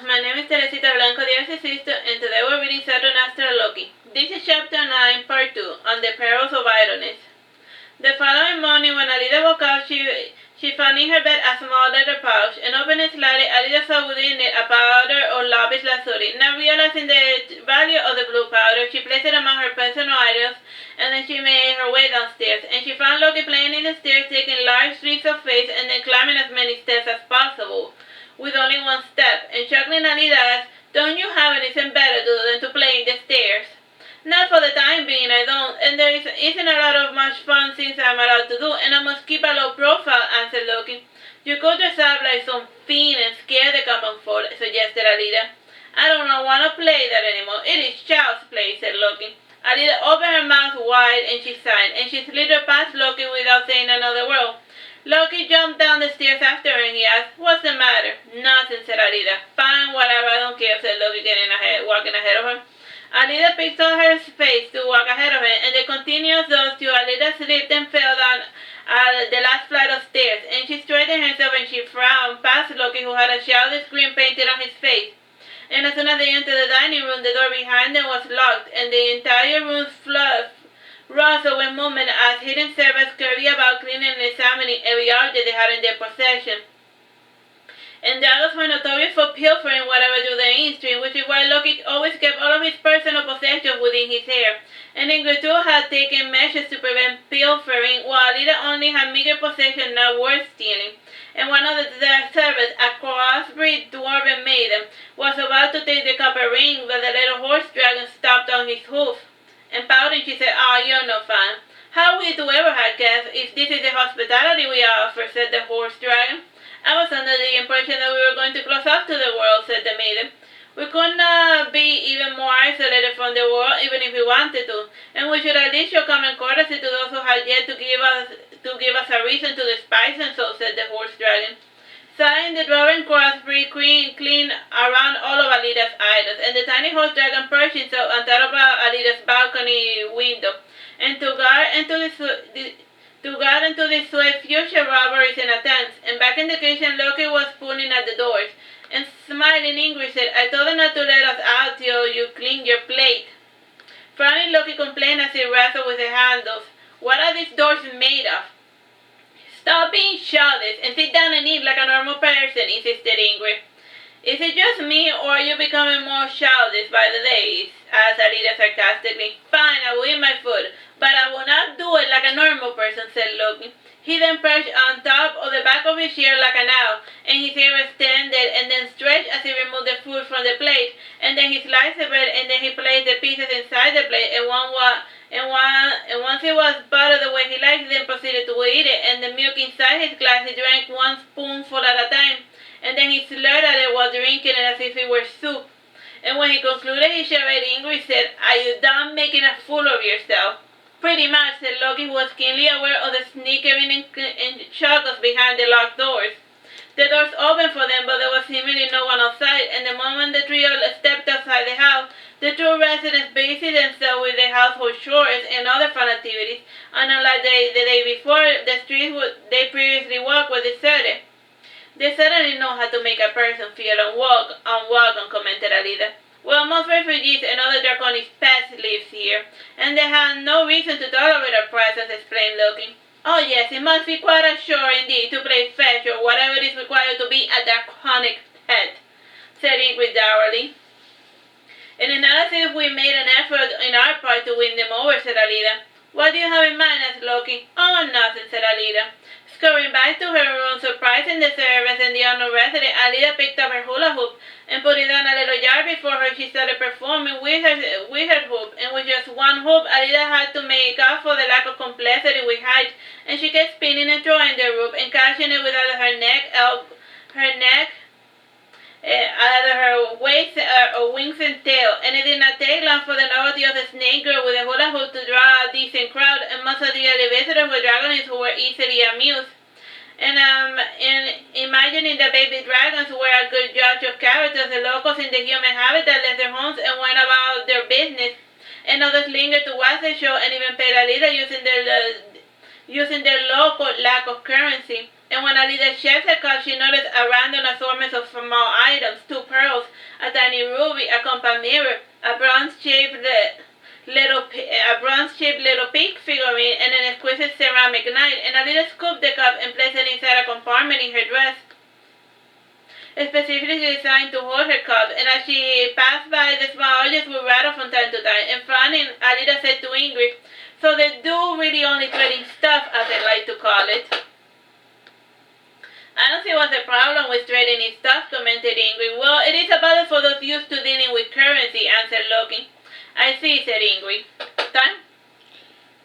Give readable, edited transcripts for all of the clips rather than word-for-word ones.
my name is Teresita Blanco de Artsy, and today we're reading Saturnastra Loki. This is chapter 9, part 2, on the Perils of Idleness. The following morning, when Alida woke up, she found in her bed a small leather pouch, and opened it slightly. Alida saw within it a powder or lapis lazuli. Not realizing the value of the blue powder, she placed it among her personal items, and then she made her way downstairs. And she found Loki playing in the stairs, taking large leaps of faith, and then climbing as many steps as possible, with only one step, and chuckling Alida asked, "Don't you have anything better to do than to play in the stairs?" "Not for the time being, I don't, and there isn't a lot of much fun things I'm allowed to do, and I must keep a low profile," answered Loki. "You could dress up like some fiend and scare the common folk," suggested Alida. "I don't want to play that anymore. It is child's play," said Loki. Alida opened her mouth wide, and she sighed, and she slithered past Loki without saying another word. Loki jumped down the stairs after her, and he asked, "What's the matter?" "Nothing," said Alida. "Fine, whatever, I don't care," said Loki, walking ahead of her. Alida picked up her space to walk ahead of her, and they continued thus till Alida slipped and fell down the last flight of stairs, and she straightened herself and she frowned past Loki, who had a childish grin painted on his face. And as soon as they entered the dining room, the door behind them was locked, and the entire room rustled with movement as hidden servants scurried about cleaning and examining every object they had in their possession. And dragons were notorious for pilfering whatever drew their interest, which is why Loki always kept all of his personal possessions within his hair. And Ingrid had taken measures to prevent pilfering, while Alida only had meager possessions not worth stealing. And one of their servants, a crossbreed dwarven maiden, was about to take the copper ring, but the little horse dragon stopped on his hoof. And pouting, she said, "Oh, you're no fun. How we do ever have guests if this is the hospitality we offer," said the horse dragon. "I was under the impression that we were going to close off to the world," said the maiden. "We could not be even more isolated from the world, even if we wanted to, and we should at least show common courtesy to those who have yet to give us a reason to despise them so," said the horse dragon. Sighing, the dwarven crossbreed cleaned around all of Alida's items, and the tiny horse dragon perched himself on top of Alida's balcony window, and to guard and to dissuade future robberies and attempts. And back in the kitchen, Loki was pulling at the doors, and smiling, Ingrid said, "I told them not to let us out till you clean your plate." Frowning, Loki complained as he wrestled with the handles. "What are these doors made of?" "Stop being childish and sit down and eat like a normal person," insisted Ingrid. "Is it just me, or are you becoming more childish by the days?" asked Alida sarcastically. "Fine, I will eat my food, but I will not do it like a normal person," said Loki. He then perched on top of the back of his chair like an owl, and his hair extended and then stretched as he removed the food from the plate, and then he sliced the bread, and then he placed the pieces inside the plate, and once it was buttered the way he liked, he then proceeded to eat it, and the milk inside his glass he drank one spoonful at a time, and then he slurred at it while drinking it as if it were soup. And when he concluded his charade, Ingrid said, "Are you done making a fool of yourself?" "Pretty much," said Loki, who was keenly aware of the snickering and chuckles behind the locked doors. The doors opened for them, but there was seemingly no one outside, and the moment the trio stepped outside the house, the two residents busied themselves with their household chores and other fun activities, and unlike the day before, the streets they previously walked were deserted. "They certainly know how to make a person feel unwelcome," commented Alida. "Well, most refugees and other draconic pests live here, and they have no reason to tolerate our presence," explained Loki. "Oh yes, it must be quite a chore indeed to play fetch or whatever it is required to be a draconic pet," said Ingrid dourly. "And it's not as if we made an effort in our part to win them over," said Alida. "What do you have in mind?" asked Loki. "Oh, nothing," said Alida. Scurrying back to her room, surprising the servants and the unknown resident, Alida picked up her hula hoop and put it on a little yard before her. She started performing with her hoop, and with just one hoop, Alida had to make up for the lack of complexity with height, and she kept spinning and throwing the rope and catching it with either her waist, or wings and tail. And it did not take long for the novelty of the snake girl with a hula hoop to draw a decent crowd, and most of the early visitors were dragonists who were easily amused. And in imagining the baby dragons were a good judge of characters, the locals in the human habitat left their homes and went about their business, and others lingered to watch the show and even paid Alida using their local lack of currency. And when Alida shaved her cup, she noticed a random assortment of small items, 2 pearls, shiny ruby, a compact mirror, a bronze-shaped little pink figurine, and an exquisite ceramic knight, and Alida scooped the cup and placed it inside a compartment in her dress, specifically designed to hold her cup. And as she passed by, the small objects would rattle from time to time. And frowning, Alida said to Ingrid, "So they do really only trading stuff, as they like to call it." "I don't see what's the problem with trading in stuff," commented Ingrid. "Well, it is a battle for those used to dealing with currency," answered Loki. "I see," said Ingrid. Time?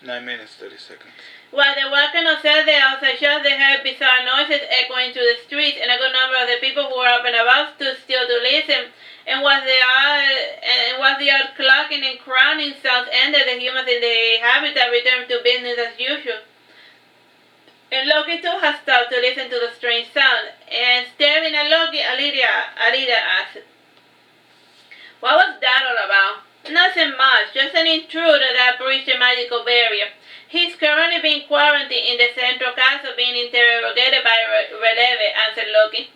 9 minutes, 30 seconds. While the walkers observed the outside shots, they heard bizarre noises echoing through the streets, and a good number of the people who were up and about stood still to listen. And once the odd clucking and crowning sounds ended, the humans in the habitat returned to business as usual. And Loki too had stopped to listen to the strange sound. And staring at Loki, Alida asked, "What was that all about?" "Nothing much, just an intruder that breached a magical barrier. He's currently being quarantined in the central castle, being interrogated by Releve," answered Loki.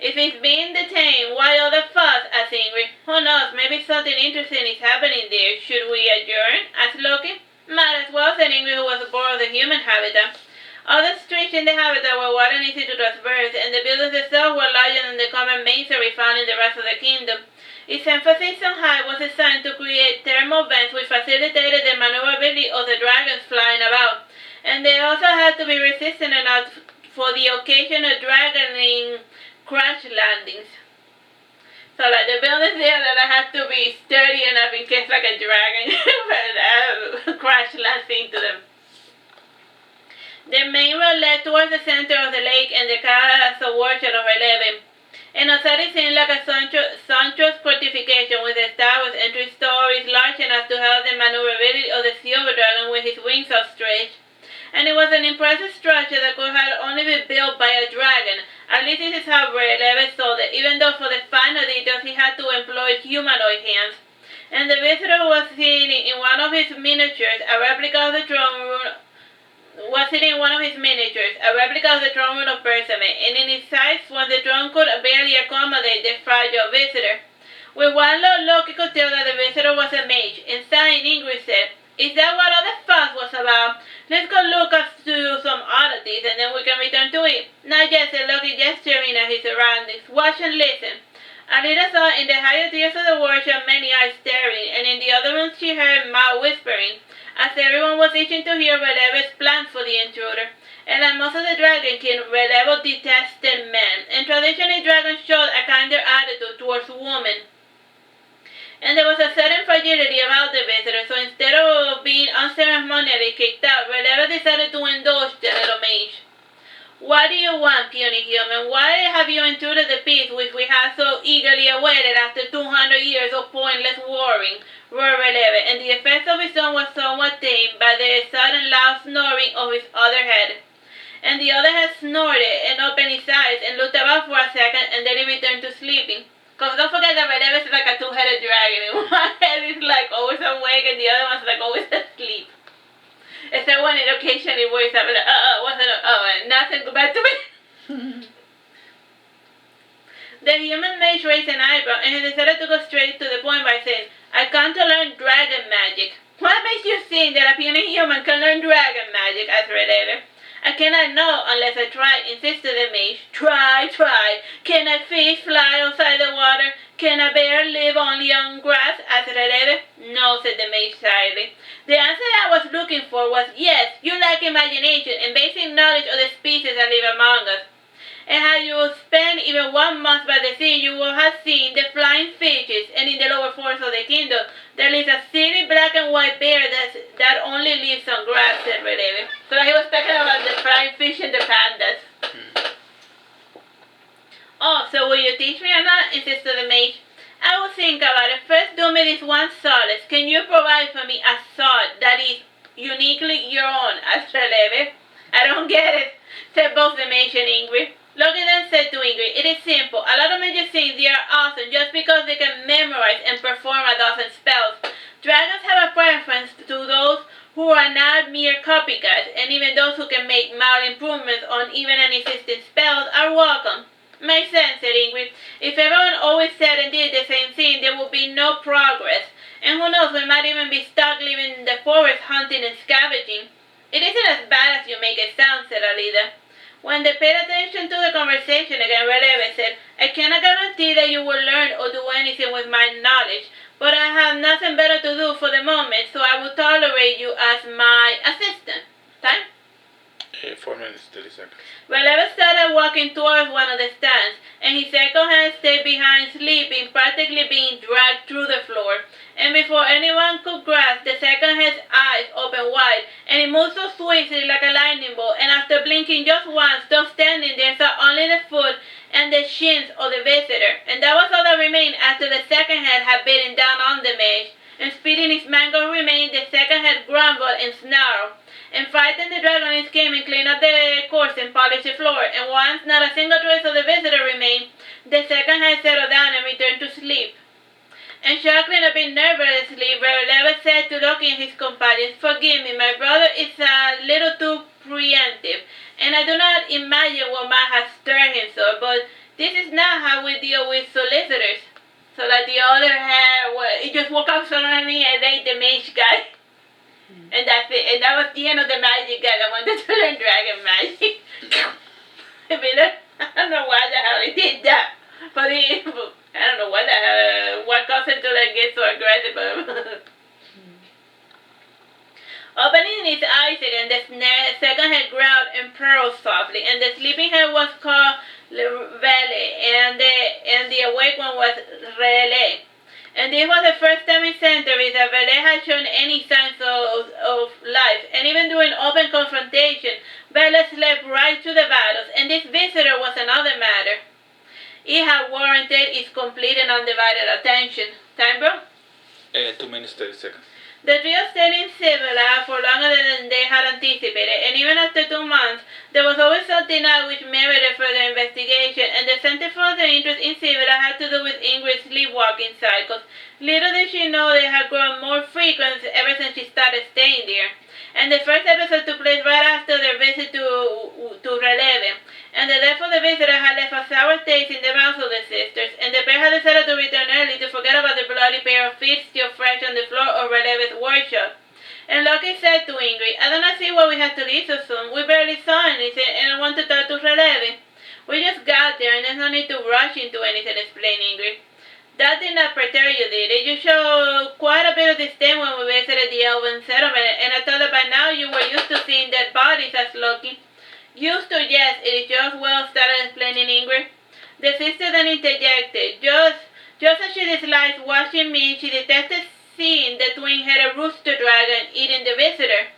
"If he's being detained, why all the fuss?" asked Ingrid. "Who knows, maybe something interesting is happening there. Should we adjourn?" asked Loki. "Might as well," said Ingrid, who was bored of the human habitat. All the streets in the habitat were wide and easy to traverse, and the buildings themselves were larger than the common masonry found in the rest of the kingdom. Its emphasis on height was designed to create thermal vents which facilitated the maneuverability of the dragons flying about, and they also had to be resistant enough for the occasional dragoning crash landings. So like the buildings there that had to be sturdy enough in case like a dragon crash lands into them. The main road led towards the center of the lake and the castle worship of Releve. And outside it seemed like a sumptuous fortification with established entry stories large enough to help the maneuverability of the silver dragon with his wings outstretched. And it was an impressive structure that could have only been built by a dragon. At least this is how Releve saw it, even though for the finer details he had to employ humanoid hands. And the visitor was sitting in one of his miniatures, a replica of the throne room of Persephone, and in his size was the throne could barely accommodate the fragile visitor. With one look, Loki could tell that the visitor was a mage, and sighing, Ingrid said, "Is that what all the fuss was about? Let's go look up to some oddities, and then we can return to it." "Not yet," said Loki, gesturing at his surroundings. "Watch and listen." Alida saw in the higher tiers of the workshop many eyes staring, and in the other rooms she heard mild whispering, as everyone was itching to hear Releve's plans for the intruder. And like most of the Dragon King, Releve detested men, and traditionally dragons showed a kinder attitude towards women. And there was a certain fragility about the visitor, so instead of being unceremonially kicked out, Releve decided to indulge the little mage. "What do you want, puny human? Why have you intruded the peace which we have so eagerly awaited after 200 years of pointless warring?" roared Releve, and the effect of his tone was somewhat tamed by the sudden loud snoring of his other head. And the other head snorted and opened his eyes and looked about for a second, and then he returned to sleeping. Because don't forget that Releve is like a two-headed dragon. And one head is like always awake and the other one's like always asleep. Except when it occasionally wakes up and like, nothing, go back to bed. The human mage raised an eyebrow, and he decided to go straight to the point by saying, "I come to learn dragon magic." "What makes you think that a puny human can learn dragon magic?" asked Releve. "I cannot know unless I try," insisted the mage. Try. Can a fish fly outside the water? Can a bear live only on grass?" asked Releve. "No," said the mage sadly. "The answer I was looking for was yes, you lack imagination and basic knowledge of the species that live among us. And had you spent even 1 month by the sea, you would have seen the flying fishes, and in the lower forests of the kingdom, there lives a silly black and white bear that only lives on grass," said Releve. So he was talking about the flying fish and the pandas. "Oh, so will you teach me or not?" insisted the mage. "I will think about it. First, do me this one solace. Can you provide for me a sword that is uniquely your own?" asked Releve. "I don't get it," said both the mage and Ingrid. Loki then said to Ingrid, "It is simple. A lot of mages think they are awesome just because they can memorize and perform 1,000 spells. Dragons have a preference to those who are not mere copycats, and even those who can make mild improvements on even an existing spells are welcome." "Makes sense," said Ingrid. "If everyone always said and did the same thing, there would be no progress. And who knows, we might even be stuck living in the forest hunting and scavenging. It isn't as bad as you make it sound, said Alida. When they paid attention to the conversation again, Releve said, I cannot guarantee that you will learn or do anything with my knowledge, but I have nothing better to do for the moment, so I will tolerate you as my assistant. Time? 4 minutes, 30 seconds. Releve started walking towards one of the stands, and his second hand stayed behind sleeping, practically being dragged through the floor. And before anyone could grasp, the second hand's eyes opened wide, and it moved so swiftly like a lightning bolt, and after blinking just once, those standing there saw only the foot and the shins of the visitor, and that was all that remained after the second hand had beaten down on the mage, and spitting his mangled remains, the second hand grumbled and snarled. And frightened, the dragoness came and cleaned up the course and polished the floor, and once not a single trace of the visitor remained, the second hand settled down and returned to sleep. And chuckling a bit nervously, Releve said to Loki and his companions, Forgive me, my brother is a little too preemptive, and I do not imagine what might have stirred him so, but this is not how we deal with solicitors. So that the other hand, it just woke up suddenly and ate the mage guy. And that's it. And that was the end of the magic guy. I wanted to learn dragon magic. I don't know why the hell he did that. But I don't know what the hell, what caused him to get so aggressive. Opening his eyes again, the second head growled and purred softly, and the sleeping head was called Vele, and the awake one was Rele. And this was the first time in centuries that Vele had shown any signs of life, and even during open confrontation, Vele slept right through the battles, and this visitor was another matter. It had warranted its complete and undivided attention. Time, bro? 2 minutes, 30 seconds. The trio stayed in Sibila for longer than they had anticipated, and even after 2 months, there was always something else which merited further investigation, and the center for their interest in Sibila had to do with Ingrid's sleepwalking cycles. Little did she know they had grown more frequent ever since she started staying there. And the first episode took place right after their visit to Releve, and the death of the visitor had left a sour taste in the mouths of the sisters, and the pair had decided to return early to forget about the bloody pair of feet still fresh on the floor of Releve's workshop. And Loki said to Ingrid, I do not see why we had to leave so soon. We barely saw anything, and I want to talk to Releve. We just got there, and there's no need to rush into anything, explained Ingrid. That did not perturb you, did it? You showed quite a bit of disdain when we visited the Elven settlement, and I thought that by now you were used to seeing dead bodies, as Loki. Used to, yes, it is just well, started explaining Ingrid. The sister then interjected. Just as she disliked watching me, she detested seeing the twin-headed rooster dragon eating the visitor.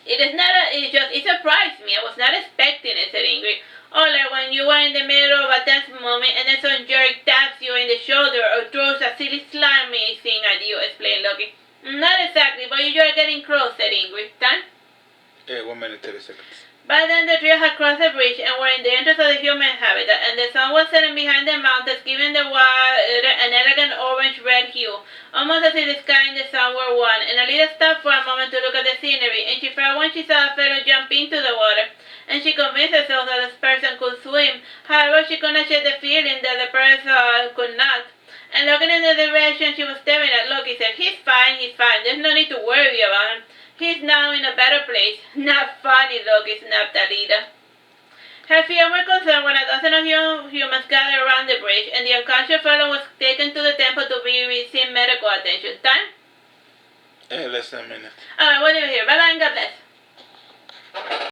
It surprised me. I was not expecting it, said Ingrid. Or like when you are in the middle of a tense moment and then some jerk taps you in the shoulder or throws a silly slimy thing at you, explained Loki. Not exactly, but you are getting close, said Ingrid. Time? 1 minute, 30 seconds. By then the trio had crossed the bridge and were in the entrance of the human habitat, and the sun was setting behind the mountains, giving the water an elegant orange-red hue, almost as if the sky and the sun were one. And Alida stopped for a moment to look at the scenery, and she felt when she saw a fellow jump into the water, and she convinced herself that this person could swim. However, she could not shake the feeling that the person could not. And looking in the direction she was staring at, Loki said, He's fine. There's no need to worry about him. He's now in a better place. Not funny, Loki, snapped Alida. Her fear were concerned when a dozen of humans gathered around the bridge, and the unconscious fellow was taken to the temple to be receiving medical attention. Time? Less than a minute. Alright, we'll leave it here. Bye-bye and God bless.